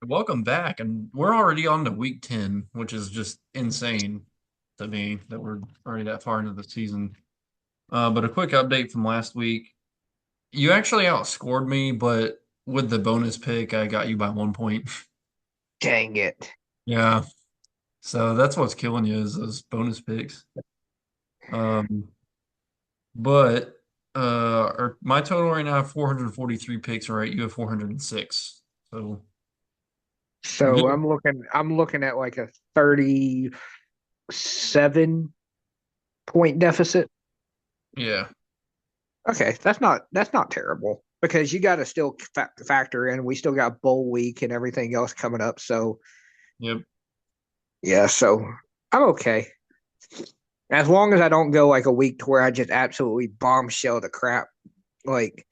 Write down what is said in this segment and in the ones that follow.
Welcome back, and we're already on to week 10, which is just insane to me that we're already that far into the season. But a quick update from last week. You actually outscored me, but with the bonus pick, I got you by 1 point. Dang it. Yeah, so that's what's killing you is those bonus picks. Um, but my total right now, I have 443 picks, right? You have 406. So you're So getting, I'm looking at like a 37 point deficit. yeah, Okay, that's not terrible because you got to still factor in we still got bowl week and everything else coming up. So yep. yeah, so I'm okay. As long as I don't go like a week to where I just absolutely bombshell the crap like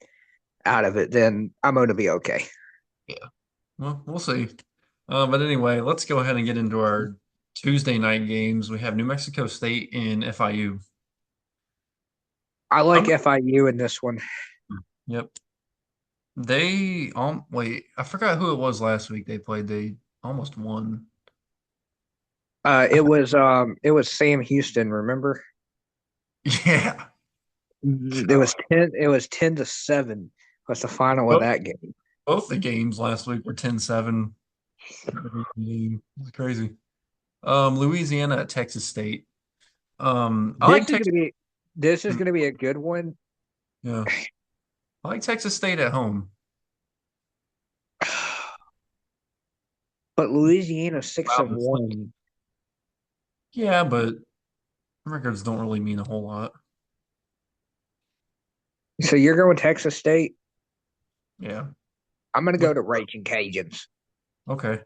out of it, then I'm going to be okay. Yeah. Well, we'll see. But anyway, let's go ahead and get into our Tuesday night games. We have New Mexico State and FIU. I like I'm, FIU in this one. yep. Wait, I forgot who it was last week they played. They almost won. I for- It was Sam Houston, remember? Yeah. It was 10-7 was the final of Both, that game. both the games last week were 10-7. It's crazy. Louisiana at Texas State. I This like is Texas. gonna be this is gonna be a good one. Yeah. I like Texas State at home. But Louisiana six Wow, and this like one. yeah, but records don't really mean a whole lot. So you're going Texas State. Yeah. I'm gonna Which, go to Raging Cajuns. okay.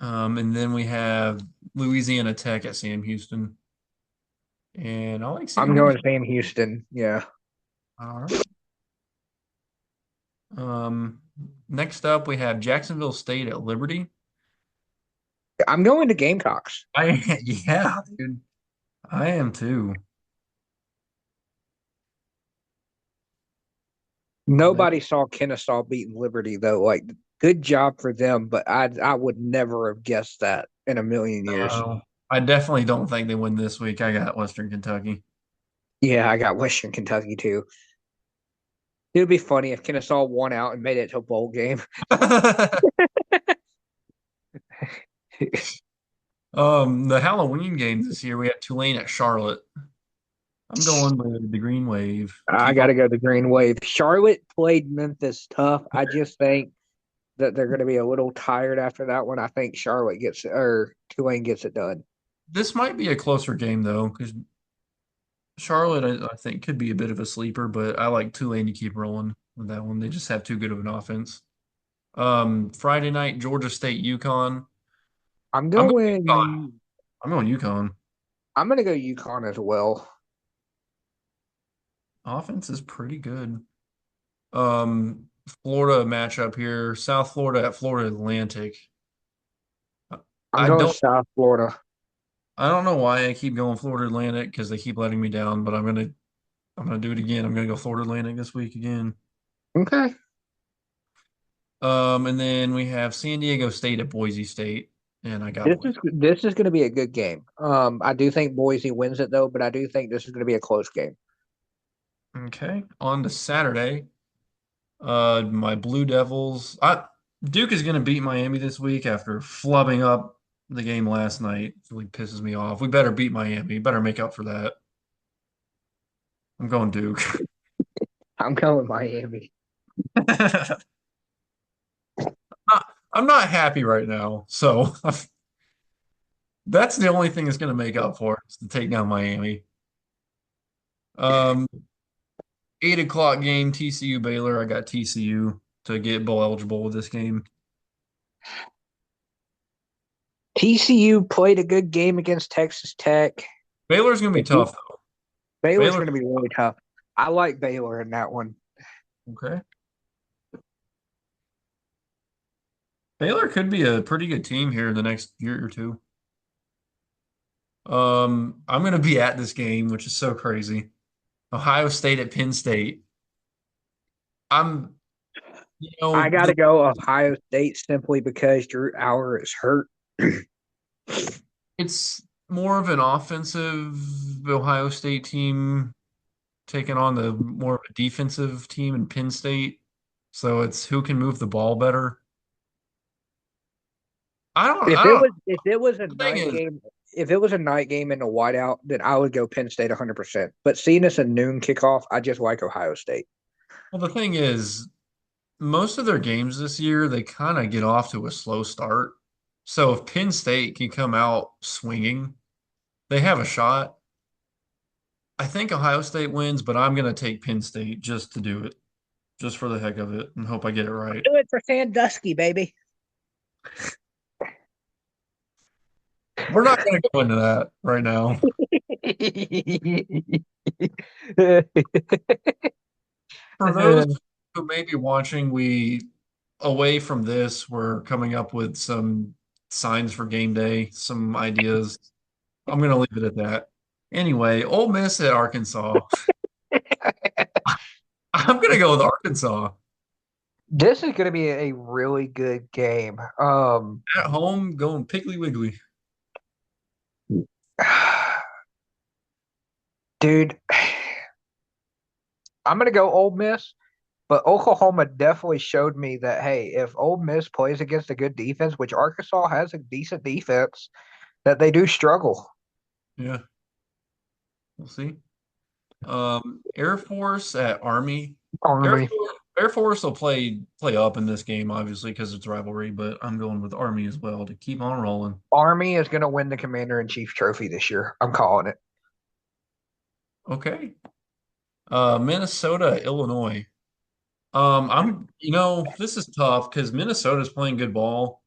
And then we have Louisiana Tech at Sam Houston. And I like Sam I'm going Houston. Sam Houston. Yeah. All right. Next up we have Jacksonville State at Liberty. I'm going to Gamecocks. Yeah, dude. I am too. They, Nobody saw Kennesaw beating Liberty though. Like good job for them, but I would never have guessed that in a million years. I definitely don't think they win this week. I got Western Kentucky. Yeah, I got Western Kentucky too. It would be funny if Kennesaw won out and made it to a bowl game. The Halloween games this year, we have Tulane at Charlotte. I'm going with the Green Wave. I Keep got on. to go the Green Wave. Charlotte played Memphis tough. I just think that they're going to be a little tired after that one. I think Charlotte gets or Tulane gets it done. This might be a closer game though, because Charlotte, I think, could be a bit of a sleeper, but I like Tulane to keep rolling with that one. They just have too good of an offense. Friday night, Georgia State, UConn. I'm I'm going UConn. going. I'm going UConn. I'm going to go UConn as well. Offense is pretty good. Um, Florida matchup here, South Florida at Florida Atlantic. I'm I going don't, South Florida. I don't know why I keep going Florida Atlantic because they keep letting me down, but I'm gonna do it again. I'm gonna go Florida Atlantic this week again. Okay. And then we have San Diego State at Boise State, and I got This Boise. is this is going to be a good game. I do think Boise wins it though, but I do think this is going to be a close game. Okay, on to Saturday. My Blue Devils. Duke is going to beat Miami this week after flubbing up the game last night. It really pisses me off. We better beat Miami. Better make up for that. I'm going Duke. I'm going Miami. I'm not happy right now, so that's the only thing that's going to make up for it is to take down Miami. Um, 8 o'clock game, TCU Baylor. I got TCU to get bowl eligible with this game. TCU played a good game against Texas Tech. Baylor's going to be tough though. Baylor's Baylor, going to be really tough. I like Baylor in that one. okay. Baylor could be a pretty good team here in the next year or two. I'm going to be at this game, which is so crazy. Ohio State at Penn State. I'm I got The to go Ohio State simply because Drew Hour is hurt. it's more of an offensive Ohio State team taking on the more of a defensive team in Penn State. So it's who can move the ball better. I don't. If it was a The thing night is, game, if it was a night game in a whiteout, then I would go Penn State 100%. But seeing it's a noon kickoff, I just like Ohio State. well, the thing is, most of their games this year, they kind of get off to a slow start. So if Penn State can come out swinging, they have a shot. I think Ohio State wins, but I'm going to take Penn State just to do it, just for the heck of it, and hope I get it right. Do it for Sandusky, baby. We're not going to go into that right now. For those who may be watching, away from this, we're coming up with some signs for game day, some ideas. I'm going to leave it at that. Anyway, Ole Miss at Arkansas. I'm going to go with Arkansas. This is going to be a really good game. At home, going Piggly Wiggly. Dude, I'm going to go Ole Miss, but Oklahoma definitely showed me that, hey, if Ole Miss plays against a good defense, which Arkansas has a decent defense, that they do struggle. Yeah, we'll see. Air Force at Army. Air Army. Force, Air Force will play up in this game, obviously, because it's rivalry, but I'm going with Army as well to keep on rolling. Army is going to win the Commander-in-Chief trophy this year. I'm calling it. Okay. Minnesota, Illinois. This is tough because Minnesota's playing good ball.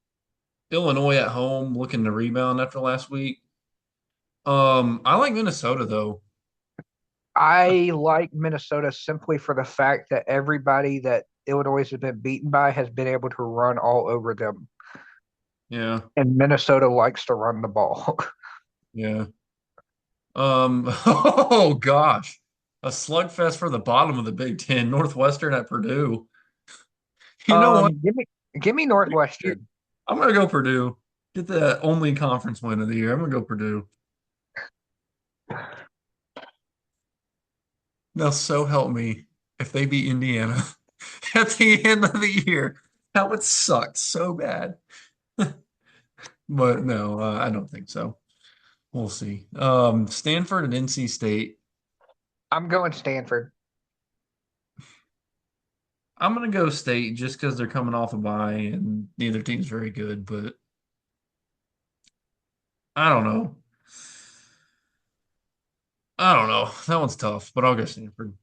Illinois at home looking to rebound after last week. I like Minnesota though. I like Minnesota simply for the fact that everybody that Illinois has been beaten by has been able to run all over them. Yeah, And Minnesota likes to run the ball. yeah. Oh gosh. A slugfest for the bottom of the Big Ten, Northwestern at Purdue. You know what? Give me Northwestern. I'm gonna go Purdue. Get the only conference win of the year. I'm gonna go Purdue. Now, so help me if they beat Indiana at the end of the year. That would suck so bad. But no, I don't think so. We'll see. Stanford and NC State. I'm going Stanford. I'm gonna go State just because they're coming off a bye and neither team's very good, but I don't know. I don't know. That one's tough, but I'll go Stanford.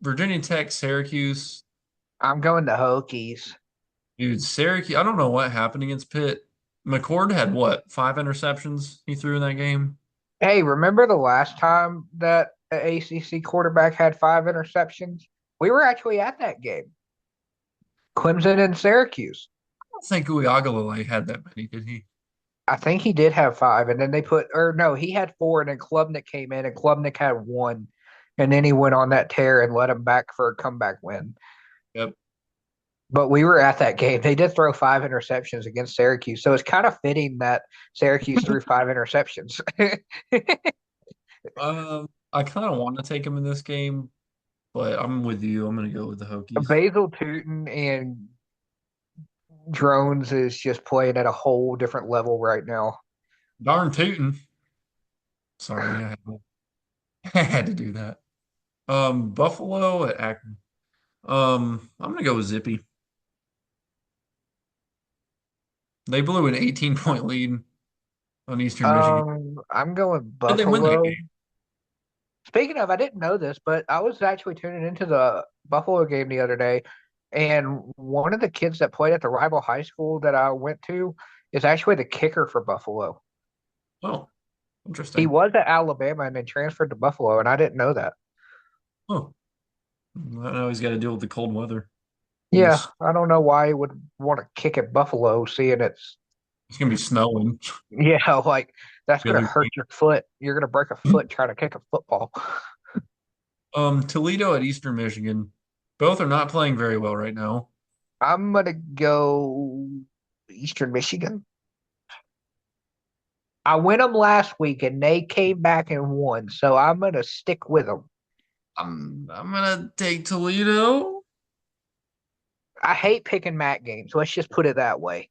Virginia Tech, Syracuse. I'm going the Hokies. Dude, Syracuse, I don't know what happened against Pitt. McCord had what, 5 interceptions he threw in that game? Hey, remember the last time that an ACC quarterback had 5 interceptions? We were actually at that game. Clemson and Syracuse. I don't think Uiagalelei had that many, did he? I think he did have 5, and then or no, he had 4, and then Klubnik came in, and Klubnik had 1, and then he went on that tear and led him back for a comeback win. Yep. But we were at that game. They did throw 5 interceptions against Syracuse, so it's kind of fitting that Syracuse threw 5 interceptions. I kind of want to take him in this game, but I'm with you. I'm going to go with the Hokies. Basil Tootin and Drones is just playing at a whole different level right now. Darn tootin'. Sorry, I had to do that. Buffalo at Akron. I'm gonna go with Zippy. They blew an 18-point lead on Eastern Michigan. I'm going Did they win that Buffalo. game? Speaking of, I didn't know this, but I was actually tuning into the Buffalo game the other day, and one of the kids that played at the rival high school that I went to is actually the kicker for Buffalo. Oh, He interesting. was at Alabama and then transferred to Buffalo, and I didn't know that. Oh, now he's got to deal with the cold weather. In Yeah, this, I don't know why he would want to kick at Buffalo, seeing it's gonna be snowing. yeah, like that's gonna Really. hurt your foot. You're gonna break a foot trying to kick a football. Toledo at Eastern Michigan. Both are not playing very well right now. I'm gonna go Eastern Michigan. I went them last week and they came back and won, so I'm gonna stick with them. I'm gonna take Toledo. I hate picking MAC games. Let's just put it that way.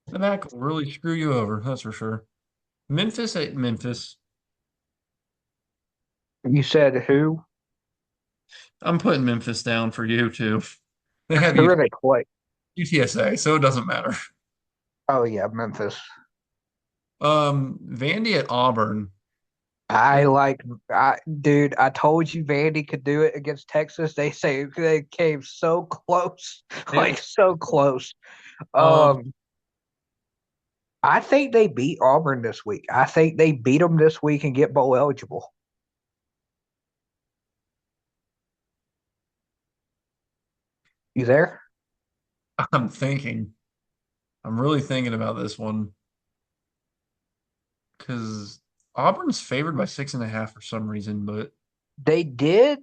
The Mac will really screw you over, that's for sure. Memphis at Memphis. You said who? I'm putting Memphis down for you too. They have Who are they play? UTSA, so it doesn't matter. Oh yeah, Memphis. Vandy at Auburn. I like, dude. I told you Vandy could do it against Texas. They say they came so close, They like so close. um Um, I think they beat Auburn this week. I think they beat them this week and get bowl eligible. You there? I'm thinking. I'm really thinking about this one because Auburn's favored by 6.5 for some reason, but They did.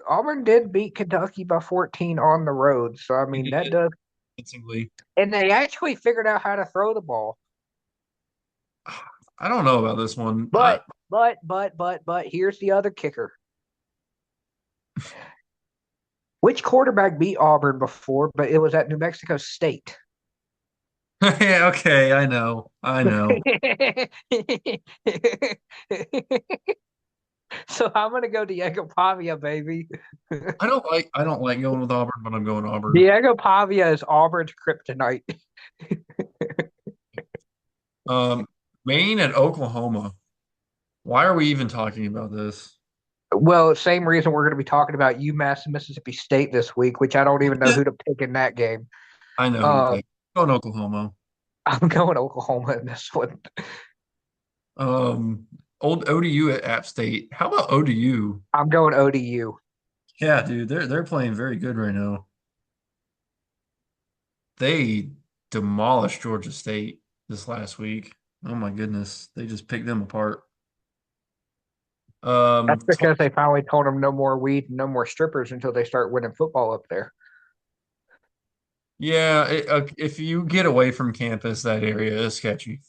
Auburn did beat Kentucky by 14 on the road. So I they mean that did does, convincingly. and they actually figured out how to throw the ball. I don't know about this one. But here's the other kicker. Which quarterback beat Auburn before, but it was at New Mexico State? Yeah, okay, I know. I know. So I'm gonna go Diego Pavia, baby. I don't like going with Auburn, but I'm going Auburn. Diego Pavia is Auburn's kryptonite. Um, Maine at Oklahoma. Why are we even talking about this? Well, same reason we're going to be talking about UMass and Mississippi State this week, which I don't even know who to pick in that game. I know who to Um, pick. Going Oklahoma. I'm going Oklahoma in this one. Um, Old ODU at App State. How about ODU? I'm going ODU. Yeah, dude, they're playing very good right now. They demolished Georgia State this last week. Oh my goodness, they just picked them apart. That's Tul- because they finally told them no more weed, no more strippers until they start winning football up there. yeah, if you get away from campus, that area is sketchy.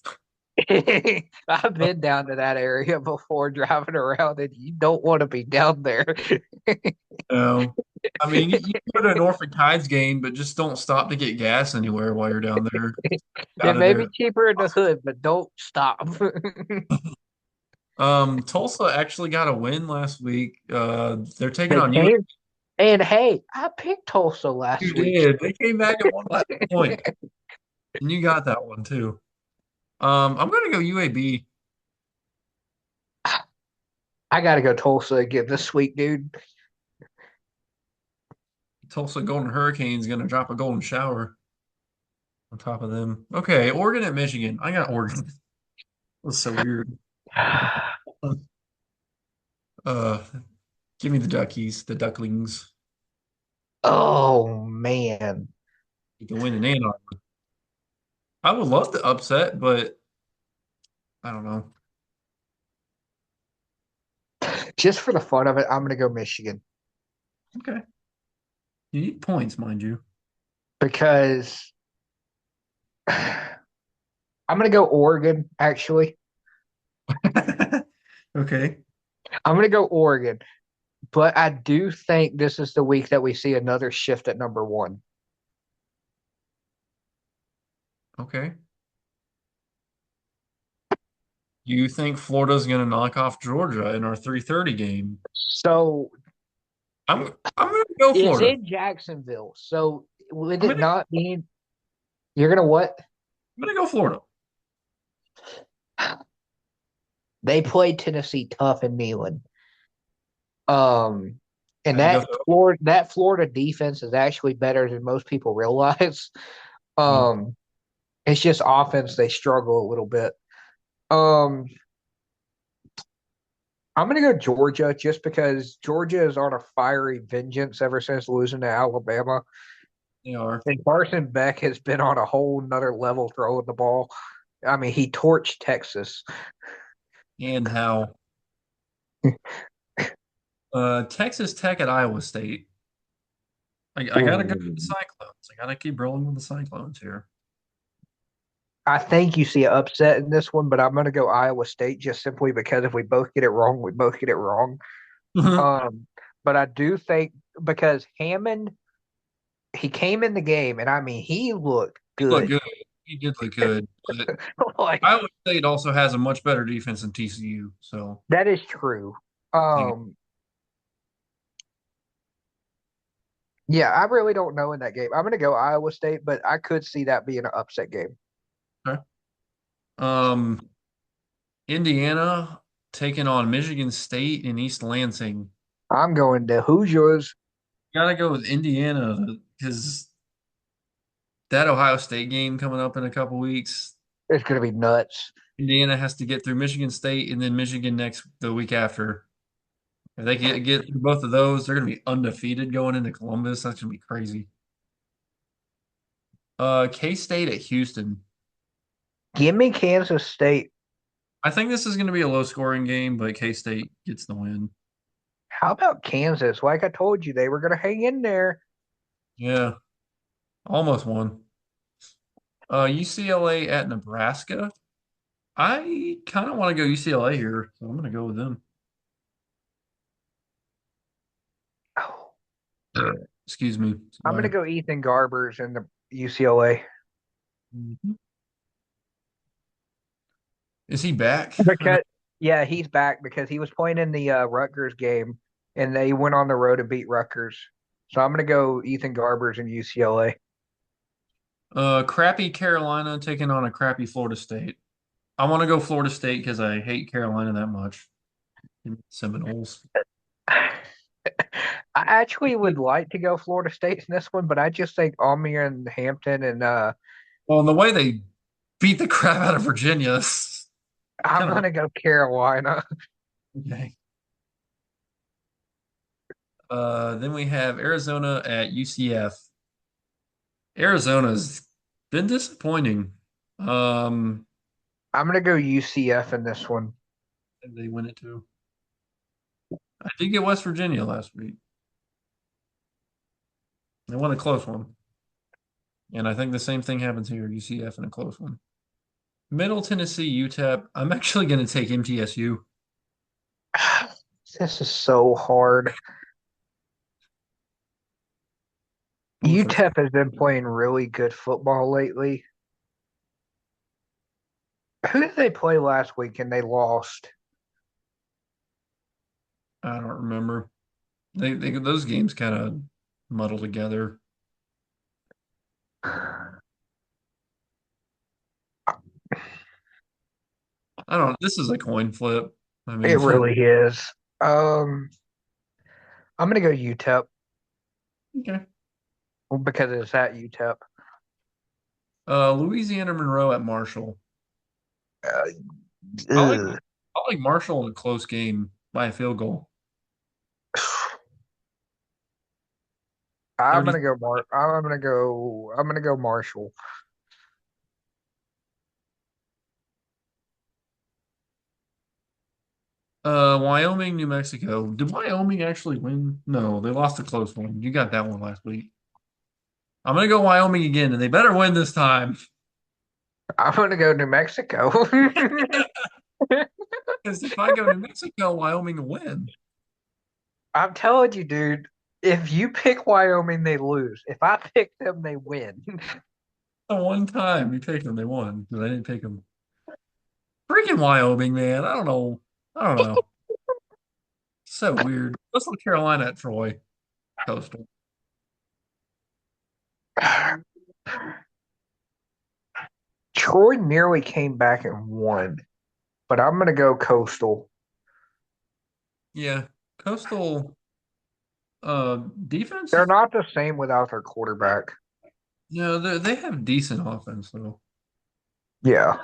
I've been down to that area before driving around, and you don't want to be down there. No, I mean you go to a Norfolk Tides game, but just don't stop to get gas anywhere while you're down there. It Out of may there. be cheaper in the hood, but don't stop. Tulsa actually got a win last week. They're taking They on you. came, and hey, I picked Tulsa last You week. did. They came back and won by a point, and you got that one too. I'm gonna go UAB. I got to go Tulsa again this week, dude. Tulsa Golden Hurricanes gonna drop a golden shower on top of them. Okay, Oregon at Michigan. I got Oregon. That's so weird. Uh, give me the Duckies, the Ducklings. Oh man. You can win in Ann Arbor. I would love to upset, but I don't know. Just for the fun of it, I'm gonna go Michigan Okay, you need points, mind you. because I'm gonna go Oregon, actually. Okay, I'm gonna go Oregon, but I do think this is the week that we see another shift at number one. okay. You think Florida's gonna knock off Georgia in our 3:30 game? So I'm gonna go it's Florida. in Jacksonville. So with I'm it gonna not being, you're gonna what? I'm gonna go Florida. They played Tennessee tough in Neyland. Um, and Had to go. that Florida defense is actually better than most people realize. Um, it's just offense they struggle a little bit. Um, I'm gonna go Georgia just because Georgia is on a fiery vengeance ever since losing to Alabama. They are. And Carson Beck has been on a whole nother level throwing the ball. I mean, he torched Texas. And how? Texas Tech at Iowa State. I gotta go with the Ooh. Cyclones. I gotta keep rolling with the Cyclones here. I think you see an upset in this one, but I'm going to go Iowa State just simply because if we both get it wrong, we both get it wrong. Um, but I do think because Hammond, he came in the game, and I mean, he looked He looked good. good. He did look good, but Like Iowa State also has a much better defense than TCU. So that is true. I think Um, yeah, I really don't know in that game. I'm going to go Iowa State, but I could see that being an upset game. okay. Um, Indiana taking on Michigan State in East Lansing. I'm going to Hoosiers. Gotta go with Indiana because that Ohio State game coming up in a couple weeks. It's going to be nuts. Indiana has to get through Michigan State and then Michigan next the week after. If they get through both of those, they're gonna be undefeated going into Columbus. That's gonna be crazy. K-State at Houston. Give me Kansas State. I think this is gonna be a low scoring game, but K-State gets the win. How about Kansas? Like I told you, they were going to hang in there. Yeah, almost won. UCLA at Nebraska. I kind of want to go UCLA here, so I'm gonna go with them. Oh, Excuse me. I'm going to Sorry. go Ethan Garbers in the UCLA. Mhm. Is he back? I know. Because yeah, he's back because he was playing in the Rutgers game, and they went on the road to beat Rutgers. So I'm gonna go Ethan Garbers and UCLA. Crappy Carolina taking on a crappy Florida State. I want to go Florida State because I hate Carolina that much. Seminoles. I actually would like to go Florida State in this one, but I just think Army and Hampton and Well, and the way they beat the crap out of Virginia, I'm kind of gonna go Carolina. okay. Then we have Arizona at UCF. Arizona's been disappointing. Um, I'm gonna go UCF in this one. and they win it too. I did get West Virginia last week. They won a close one. And I think the same thing happens here, UCF in a close one. Middle Tennessee, UTEP. I'm actually going to take MTSU. This is so hard. Both are, UTEP has been playing really good football lately. Who did they play last week and they lost? I don't remember. They those games kind of muddle together. I don't know. This is a coin flip. I It mean, really is. Um, I'm gonna go UTEP okay. because it's at UTEP. Louisiana Monroe at Marshall. Uh, I like ugh. I like Marshall in a close game by a field goal. 30. I'm gonna go Marshall. Wyoming, New Mexico. Did Wyoming actually win? No, they lost a close one. You got that one last week. I'm gonna go Wyoming again, and they better win this time. I'm gonna go New Mexico. Because if I go New Mexico, Wyoming will win. I'm telling you, dude, if you pick Wyoming, they lose. If I pick them, they win. The one time you picked them, they won. Because I didn't pick them. Freaking Wyoming, man. I don't know. I don't know. So weird. Coastal Carolina at Troy. Coastal. Troy nearly came back and won, but I'm gonna go Coastal. Yeah. Coastal defense They're is not the same without their quarterback. no, they have decent offense though. Yeah.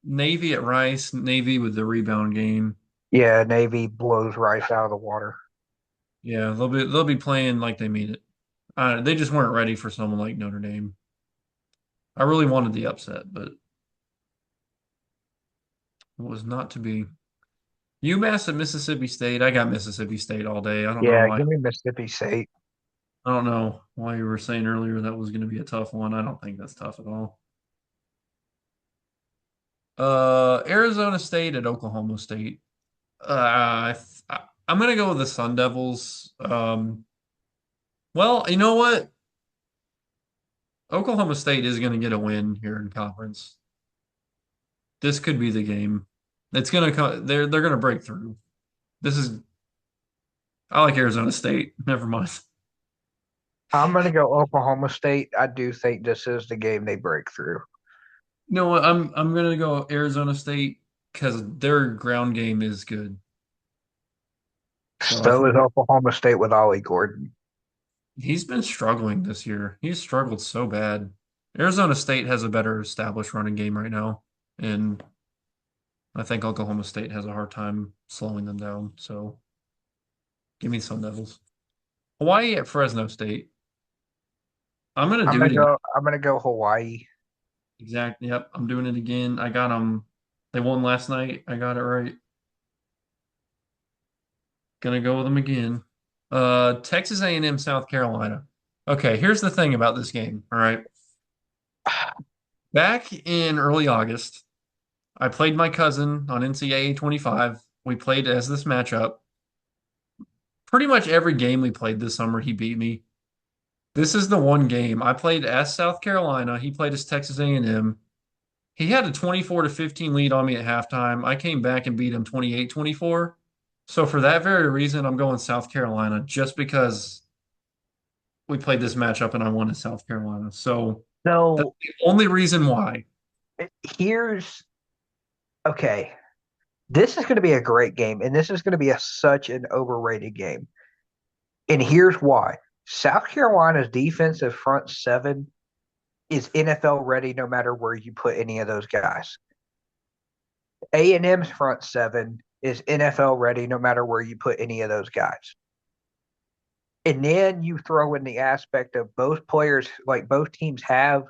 Navy at Rice, Navy with the rebound game. Yeah, Navy blows Rice out of the water. Yeah, they'll be playing like they mean it. They just weren't ready for someone like Notre Dame. I really wanted the upset, but it was not to be. UMass at Mississippi State. I got Mississippi State all day. I don't know Yeah, why. give me Mississippi State. I don't know why you were saying earlier that was going to be a tough one. I don't think that's tough at all. Arizona State at Oklahoma State. I'm gonna go with the Sun Devils. Well, you know what? Oklahoma State is gonna get a win here in conference. This could be the game. It's gonna come. They're gonna break through. This is. I like Arizona State. Never mind. I'm gonna go Oklahoma State. I do think this is the game they break through. You know what? I'm gonna go Arizona State because their ground game is good. So I So think is Oklahoma State with Ollie Gordon. he's been struggling this year. He's struggled so bad. Arizona State has a better established running game right now, and I think Oklahoma State has a hard time slowing them down. So give me Sun Devils. Hawaii at Fresno State. I'm gonna I'm do gonna it again. go. I'm gonna go Hawaii. Exactly. Yep. I'm doing it again. I got them. They won last night. I got it right. Gonna go with them again. Texas A&M, South Carolina. Okay, here's the thing about this game. All right. Back in early August, I played my cousin on NCAA 25. We played as this matchup. Pretty much every game we played this summer, he beat me. This is the one game I played as South Carolina. He played as Texas A&M. He had a 24 to 15 lead on me at halftime. I came back and beat him 28-24. So for that very reason, I'm going South Carolina just because we played this matchup and I won in South Carolina. So that's So the only reason why. here's okay. This is going to be a great game, and this is going to be such an overrated game. And here's why: South Carolina's defensive front seven is NFL ready, no matter where you put any of those guys. A&M's front seven is NFL ready, no matter where you put any of those guys. And then you throw in the aspect of both players, like both teams have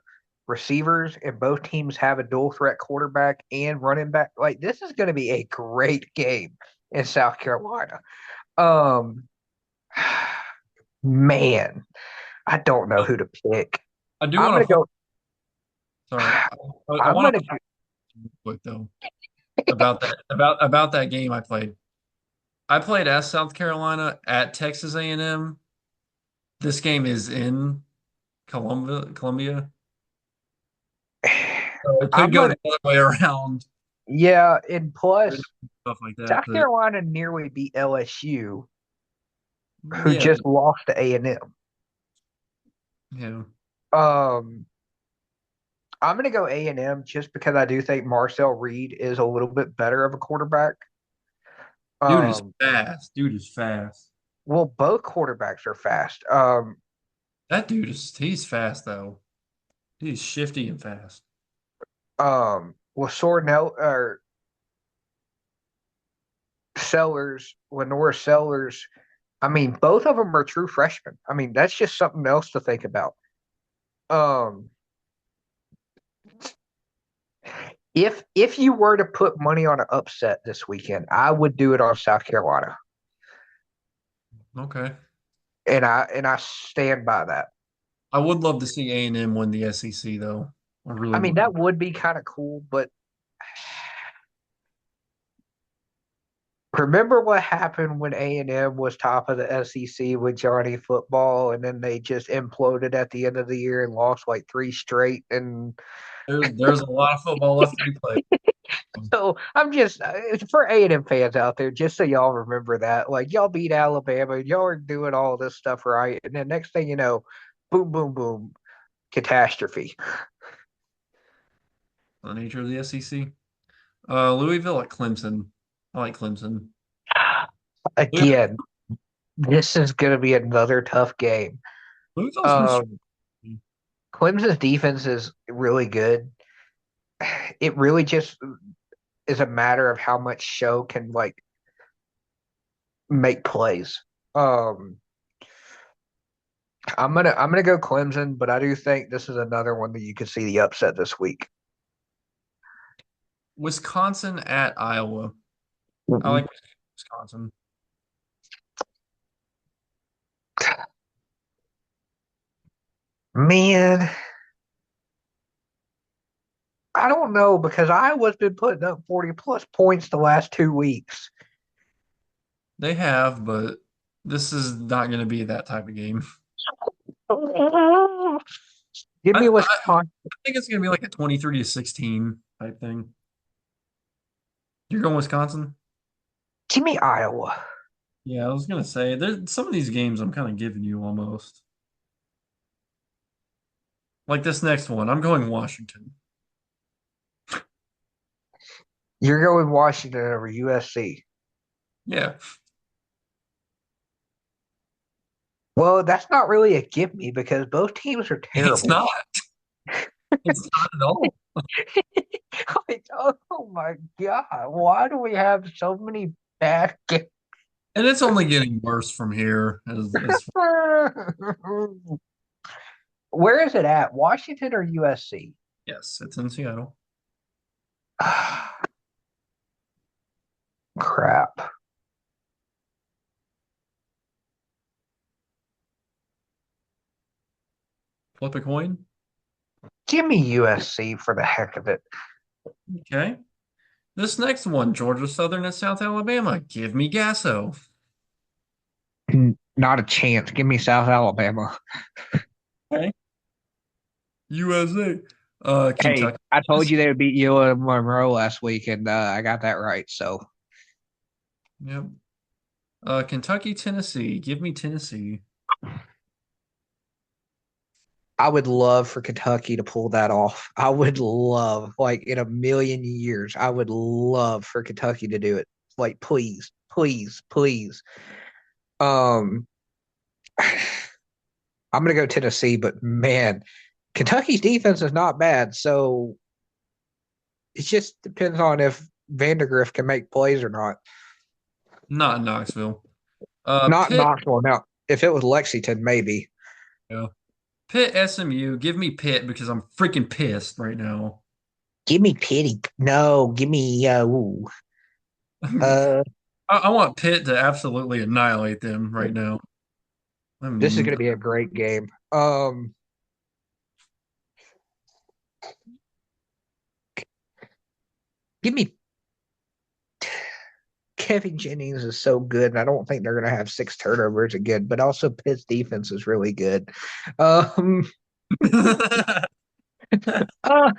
receivers and both teams have a dual threat quarterback and running back. Like this is going to be a great game in South Carolina. Um, man, I don't know who to pick. I do I'm want gonna to, go. sorry, I I'm want gonna. to quick though about that game I played. I played as South Carolina at Texas A&M. This game is in Columbia. So it could I'm go gonna. the other way around. Yeah, and plus, Stuff like that. South But Carolina nearly beat LSU, who yeah, just lost to A&M. yeah. Um, I'm going to go A&M just because I do think Marcel Reed is a little bit better of a quarterback. Dude is Um, fast. Dude is fast. well, both quarterbacks are fast. That dude he's fast though. He's shifty and fast. well, Sornell or Sellers, Lenore Sellers. I mean, both of them are true freshmen. I mean, that's just something else to think about. Um, if you were to put money on an upset this weekend, I would do it on South Carolina, Okay. and I stand by that. I would love to see A&M win the SEC though. I I really mean, would. that would be kind of cool, but remember what happened when A&M was top of the SEC with Johnny Football, and then they just imploded at the end of the year and lost like three straight. And There's a lot of football left to be played. so I'm just for A&M fans out there, just so y'all remember that, like y'all beat Alabama, y'all are doing all this stuff right, and then next thing you know, boom, boom, boom, catastrophe. The nature of the SEC. Louisville at Clemson. I like Clemson. Again, this is going to be another tough game. Louisville's been Um, Clemson's defense is really good. It really just is a matter of how much show can like make plays. Um, I'm gonna go Clemson, but I do think this is another one that you could see the upset this week. Wisconsin at Iowa. I Mhm. like Wisconsin. Man, I don't know because Iowa's been putting up 40 plus points the last 2 weeks. They have, but this is not going to be that type of game. Give me I Wisconsin. think it's going to be like a 23-16 type thing. You're going Wisconsin? Give me Iowa. Yeah, I was going to say, there's some of these games I'm kind of giving you almost. Like this next one, I'm going Washington. You're going Washington over USC. Yeah, Well, that's not really a give me because both teams are it's terrible. not. It's not at all. Like, oh my God, why do we have so many bad games? And it's only getting worse from here. Where is it at? Washington or USC? Yes, it's in Seattle. Crap. Flip a coin. Give me USC for the heck of it. Okay. This next one, Georgia Southern and South Alabama. Give me Gasso. Not a chance. Give me South Alabama. Okay. USA. Hey, Kentucky. I told you they would beat you at Monroe last week, and I got that right. So Yep. Kentucky, Tennessee. Give me Tennessee. I would love for Kentucky to pull that off. I would love, like in a million years, I would love for Kentucky to do it. Like, please, please, please. Um, I'm gonna go Tennessee, but man, Kentucky's defense is not bad. So it just depends on if Vandergrift can make plays or not. Not in Knoxville. Not Pitt. Knoxville. Now, if it was Lexington, maybe. Yeah. Pitt, SMU. Give me Pitt because I'm freaking pissed right now. Give me pity. No, give me ooh. Uh I want Pitt to absolutely annihilate them right now. this is I'm gonna be a great game. Give me Kevin Jennings is so good, and I don't think they're gonna have 6 turnovers again, but also Pitt's defense is really good. Um uh,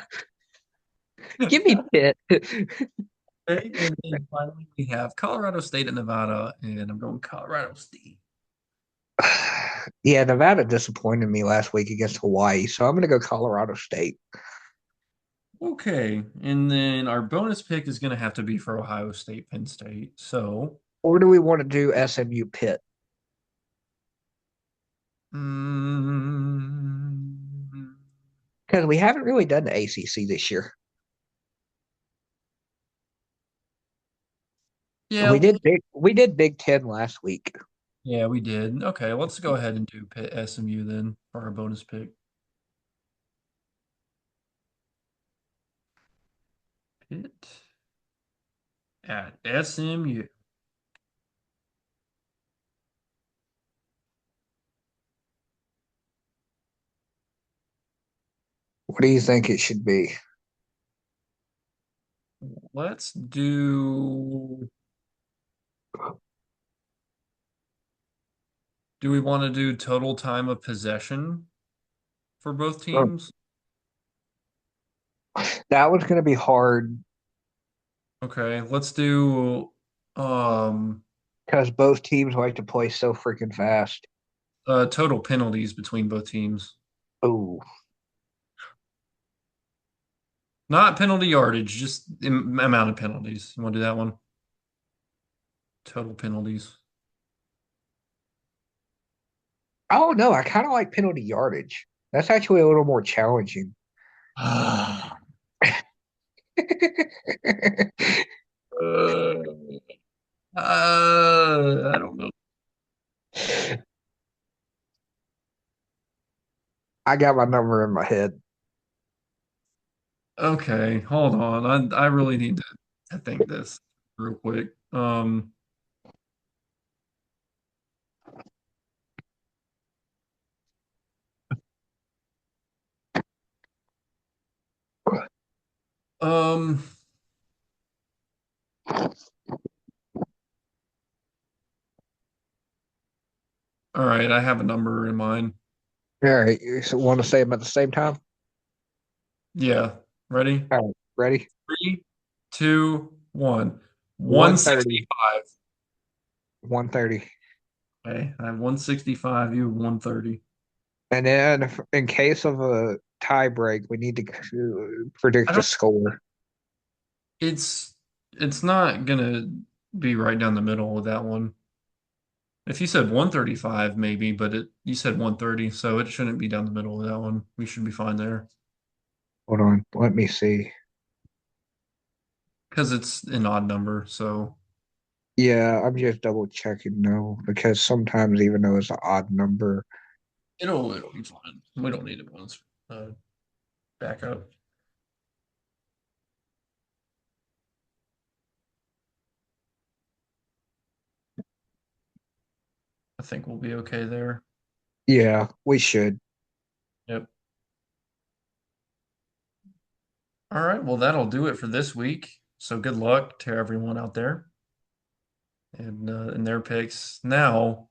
give me Pitt. Okay, and then finally we have Colorado State and Nevada, and I'm going Colorado State. Yeah, Nevada disappointed me last week against Hawaii, so I'm gonna go Colorado State. Okay, and then our bonus pick is going to have to be for Ohio State, Penn State. So, Or do we want to do SMU Pitt? mm, Because we haven't really done the ACC this year. yeah, we, We did Big Ten last week. yeah, we did. Okay, let's go ahead and do Pitt SMU then for our bonus pick. Pitt at SMU. What do you think it should be? Let's do. Do we want to do total time of possession for both teams? That one's going to be hard Okay, let's do um because both teams like to play so freaking fast. total penalties between both teams. Oh, Not penalty yardage, just amount of penalties. You want to do that one? Total penalties. oh no, I kind of like penalty yardage. That's actually a little more challenging. I don't know. I got my number in my head. Okay, hold on. I really need to think this real quick. Um, all right, I have a number in mind. All right, you want to say them at the same time? Yeah, ready? All right, ready? 3, 2, 1. 130, 165. 130. Okay, I have 165, you have 130. And then in case of a tie break, we need to I predict the don't score. it's it's not gonna be right down the middle with that one. If you said 135, maybe, but you said 130, so it shouldn't be down the middle of that one. We should be fine there Hold on, let me see. because it's an odd number. So Yeah, I'm just double checking no, because sometimes even though it's an odd number, it'll be fine. We don't need it once backup. I think we'll be okay there. yeah, we should. Yep. All right. Well, that'll do it for this week. So good luck to everyone out there and in their picks. Now,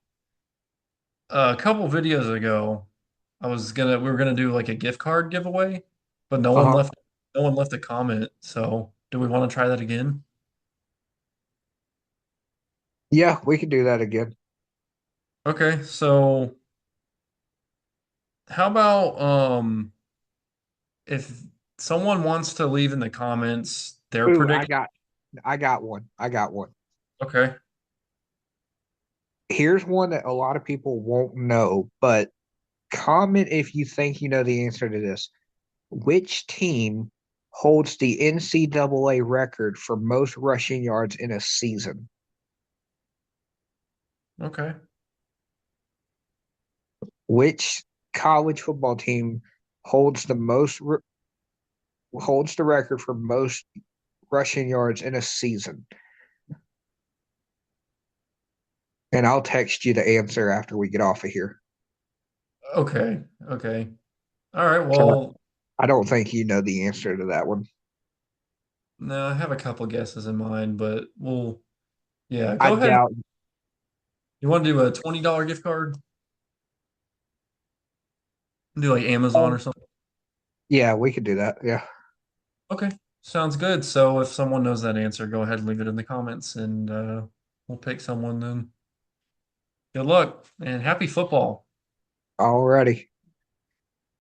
a couple videos ago, we were gonna do like a gift card giveaway, but Uh-huh. no one left a comment. So do we want to try that again? Yeah, we can do that again. Okay, so how about if someone wants to leave in the comments their Ooh, prediction? I got one. I got one. Okay. Here's one that a lot of people won't know, but comment if you think you know the answer to this. Which team holds the NCAA record for most rushing yards in a season? Okay. Which college football team holds holds the record for most rushing yards in a season? And I'll text you the answer after we get off of here. Okay. Okay. All right. So Well, I don't think you know the answer to that one. no, I have a couple guesses in mind, but yeah, I go ahead. doubt. You want to do a $20 gift card? Do like Amazon or something? Yeah, we could do that. Yeah. Okay. Sounds good. So if someone knows that answer, go ahead and leave it in the comments and we'll pick someone then. Good luck and happy football. Alrighty.